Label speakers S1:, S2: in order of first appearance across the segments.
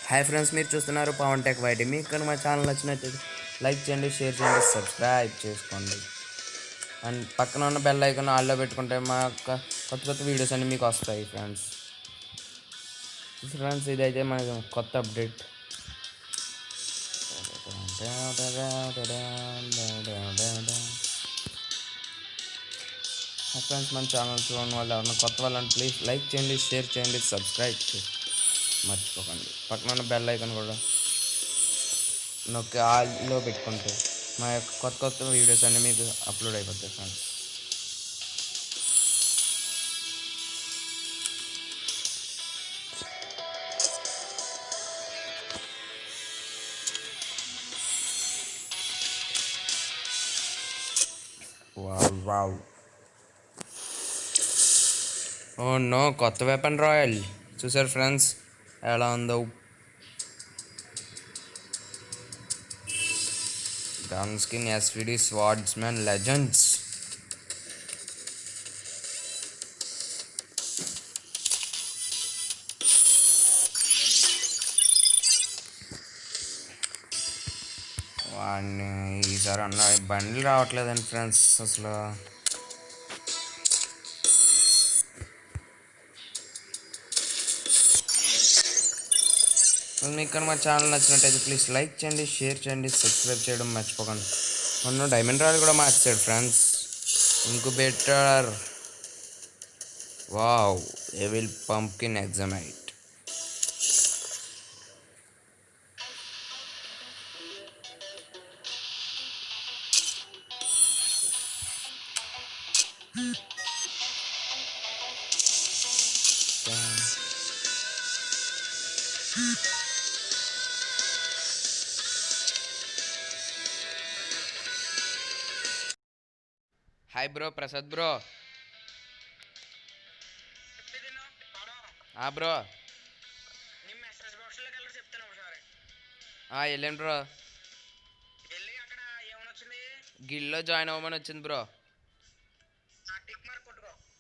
S1: Hi friends, మీరు చూస్తున్నారు Pawan tech YT. మీకు కనుక మా ఛానల్ నచ్చినట్లయితే లైక్ చేయండి, షేర్ చేయండి, సబ్స్క్రైబ్ చేసుకోండి. అండ్ పక్కన ఉన్న బెల్ ఐకాన్ ఆల్లో పెట్టుకుంటే మా కొత్త కొత్త వీడియోస్ అన్నీ మీకు వస్తాయి ఫ్రెండ్స్. ఫ్రెండ్స్, ఇదైతే మన కొత్త అప్డేట్. ఫ్రెండ్స్, మన ఛానల్ చూడని వాళ్ళు ఎవరైనా కొత్త వాళ్ళని ప్లీజ్ లైక్ చేయండి, షేర్ చేయండి, సబ్స్క్రైబ్ చేయండి, మర్చిపోకండి. పక్కన ఉన్న బెల్ ఐకాన్ కూడా నొక్కి ఆల్లో పెట్టుకుంటే మా యొక్క కొత్త కొత్త వీడియోస్ అన్నీ మీకు అప్లోడ్ అయిపోతాయి friends. Wow wow, oh no, కొత్త వెపన్ రాయల్ చూసారు ఫ్రెండ్స్ ఎలా ఉందో. Gun skin SVD swordsmen legends. వాడిని ఈసారి అన్న బండ్లు రావట్లేదండి ఫ్రెండ్స్ అసలు. మీకు కానీ మా ఛానల్ నచ్చినట్టయితే ప్లీజ్ లైక్ చేయండి, షేర్ చేయండి, సబ్స్క్రైబ్ చేయడం మర్చిపోకండి. మొన్న డైమండ్ రాయల్ కూడా మార్చాడు friends. Incubator, wow, evil pumpkin ఎగ్జామైట్. Hi bro, Prasad bro. Bro వెళ్ళండి బ్రో. గిల్లో జాయిన్ అవ్వమని వచ్చింది బ్రో.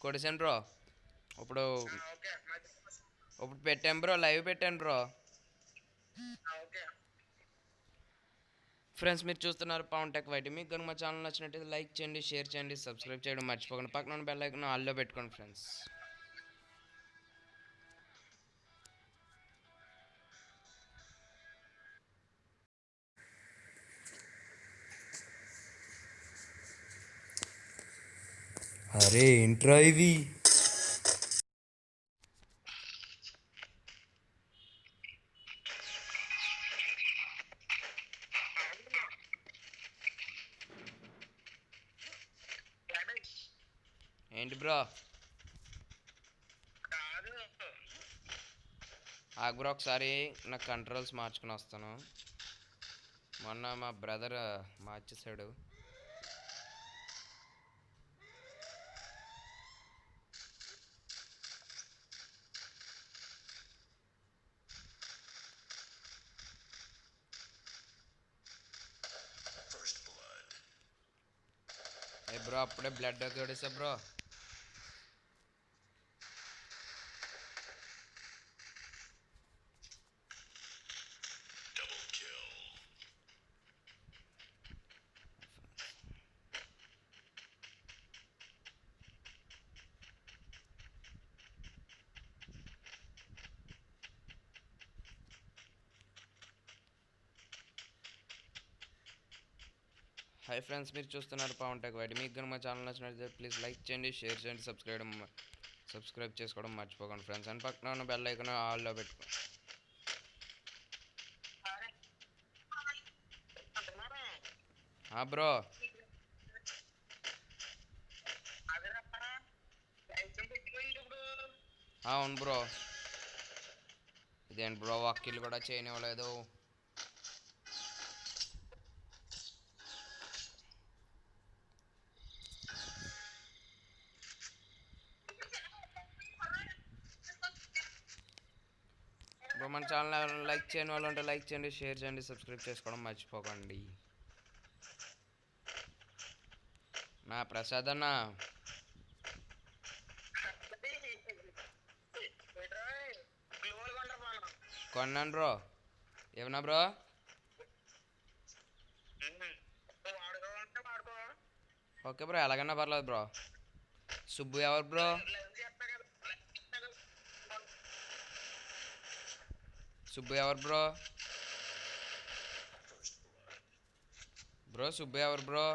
S1: కొడిసాను బ్రో. ఇప్పుడు ఇప్పుడు పెట్టాను బ్రో, లైవ్ పెట్టాను బ్రో. ఫ్రెండ్స్, మీరు చూస్తున్నారు పవన్ టెక్ వైటీ. మీకు కనుక మా ఛానల్ నచ్చినట్టయితే లైక్ చేయండి, షేర్ చేయండి, సబ్స్క్రైబ్ చేయడం మర్చిపోకండి. పక్కన ఉన్న బెల్ ఐకాన్ ఆల్లో పెట్టుకోండి ఫ్రెండ్స్. అరే ఏంట్రా ఇది? ఏంటి బ్రో? బ్రో ఒకసారి నా కంట్రోల్స్ మార్చుకుని వస్తాను. మొన్న మా బ్రదర్ మార్చేసాడు. బ్రో అప్పుడే బ్లడ్ కొడేసా బ్రో. హాయ్ ఫ్రెండ్స్, మీరు చూస్తున్నారు పవన్ టెక్ వైటీ. మీకు కనుక మా ఛానల్ నచ్చినట్లయితే ప్లీజ్ లైక్ చేయండి, షేర్ చేయండి, సబ్స్క్రైబ్ చేసుకోవడం మర్చిపోకండి ఫ్రెండ్స్. అండ్ పక్కన ఉన్న బెల్ ఐకాన్ ఆల్లో పెట్టుకోండి. బ్రో అవును బ్రో. ఇదేంటి బ్రో, వకీలు కూడా చేయనివ్వలేదు. బ్రో మన ఛానల్ లైక్ చేయని వాళ్ళు ఉంటే లైక్ చేయండి, షేర్ చేయండి, సబ్స్క్రైబ్ చేసుకోవడం మర్చిపోకండి. నా ప్రసాద్ అన్న కొన్నాను బ్రో. ఏమన్నా బ్రో? ఓకే బ్రో, ఎలాగన్నా పర్లేదు బ్రో. సుబ్బు ఎవరు బ్రో? సుబ్బు ఎవరు బ్రో? బ్రో సుబ్బు ఎవరు బ్రో?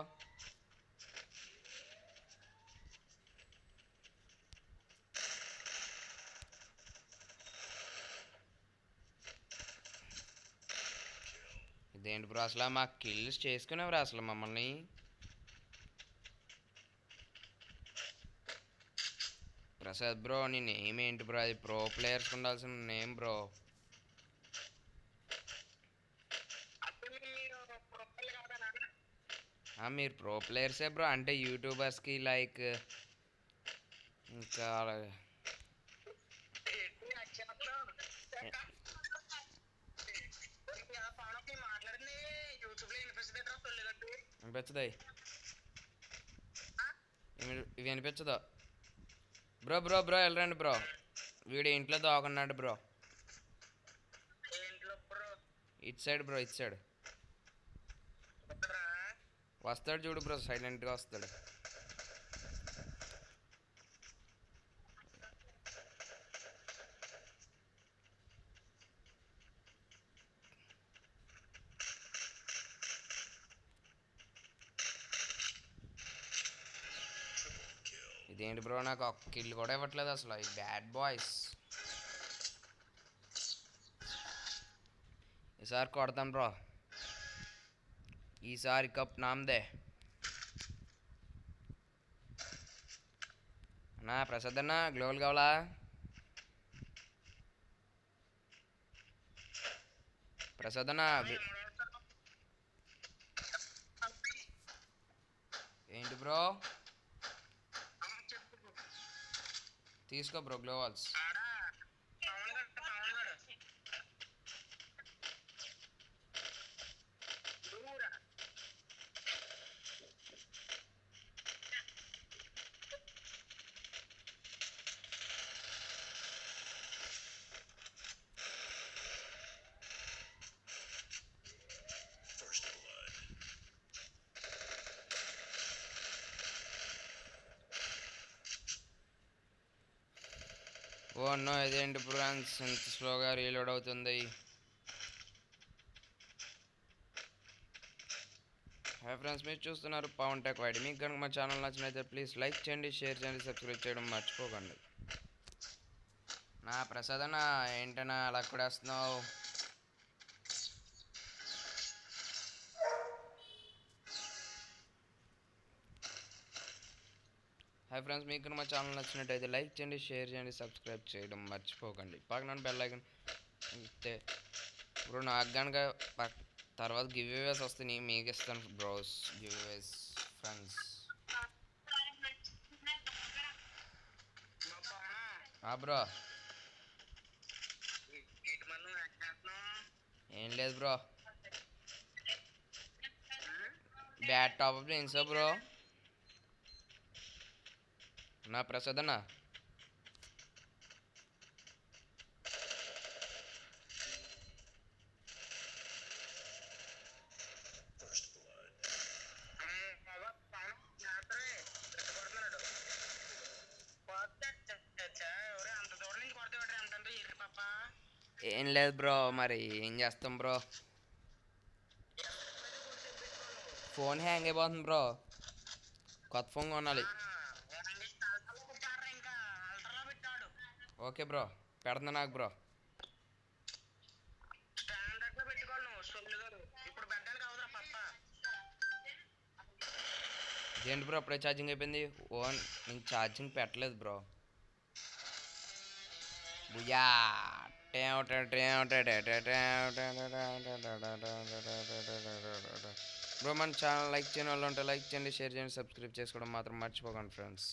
S1: ఇదేంటి బ్రో అసలు మా కిల్స్ చేసుకునేవారు అసలు మమ్మల్ని. ప్రసాద్ బ్రో నీ నేమ్ ఏంటి బ్రో? అది ప్రో ప్లేయర్స్ ఉండాల్సిన నేమ్ బ్రో. మీరు ప్రో ప్లేయర్సే బ్రో, అంటే యూట్యూబర్స్కి లైక్ ఇంకా వినిపించదాయి, ఇవి వినిపించదు బ్రో. బ్రో బ్రో వెళ్ళరండి బ్రో, వీడు ఇంట్లో దాకున్నాడు బ్రో. ఇటు సైడ్ బ్రో, ఇటు సైడ్ వస్తాడు చూడు బ్రో, సైలెంట్గా వస్తాడు. ఇదేంటి బ్రో నాకు ఒక్క కిల్ కూడా ఇవ్వట్లేదు అసలు, ఈ బ్యాడ్ బాయ్స్. ఈసారి కొడతాం బ్రో, ఈసారి కప్ నామ్దే. అన్నా ప్రసాద్ అన్న గ్లోవల్ కావాలా? ప్రసాద్ అన్న ఏంటి బ్రో? తీసుకో బ్రో గ్లోవల్స్. ఓ నో, ఇదేంటి ఫ్రెండ్స్ ఇంత స్లోగా రీలోడ్ అవుతుంది? హాయ్ ఫ్రెండ్స్, మీరు చూస్తున్నారు పవన్ టెక్ వైడ్. మీకు కనుక మా ఛానల్ నచ్చినైతే ప్లీజ్ లైక్ చేయండి, షేర్ చేయండి, సబ్స్క్రైబ్ చేయడం మర్చిపోకండి. నా ప్రసాద్ అన్న ఏంటన్నా అలా కొడేస్తున్నావు? హాయ్ ఫ్రెండ్స్, మీకు మా ఛానల్ నచ్చినట్టయితే లైక్ చేయండి, షేర్ చేయండి, సబ్స్క్రైబ్ చేయడం మర్చిపోకండి. పక్కన బెల్ ఐకాన్ ఇస్తే ఇప్పుడు నాకు కనుక తర్వాత గివ్ అవేస్ వస్తాయి, మీకు ఇస్తాను బ్రోస్ గివ్ అవేస్ ఫ్రెండ్స్. బ్రో ఏం లేదు బ్రో, బ్యాట్ టాప్అప్ చేయించా బ్రో. నా ప్రసాద్ అన్న ఏం లేదు బ్రో, మరి ఏం చేస్తాం బ్రో, ఫోన్ హ్యాంగ్ అయిపోతుంది బ్రో, కొత్త ఫోన్ కొనాలి. ఓకే బ్రో, పెడుతున్నా నాకు బ్రో. ఏంటి బ్రో అప్పుడే ఛార్జింగ్ అయిపోయింది? నేను ఛార్జింగ్ పెట్టలేదు బ్రో. బుయా బ్రో, మన ఛానల్ లైక్ చేయని వాళ్ళు ఉంటే లైక్ చేయండి, షేర్ చేయండి, సబ్స్క్రైబ్ చేసుకోవడం మాత్రం మర్చిపోకండి ఫ్రెండ్స్.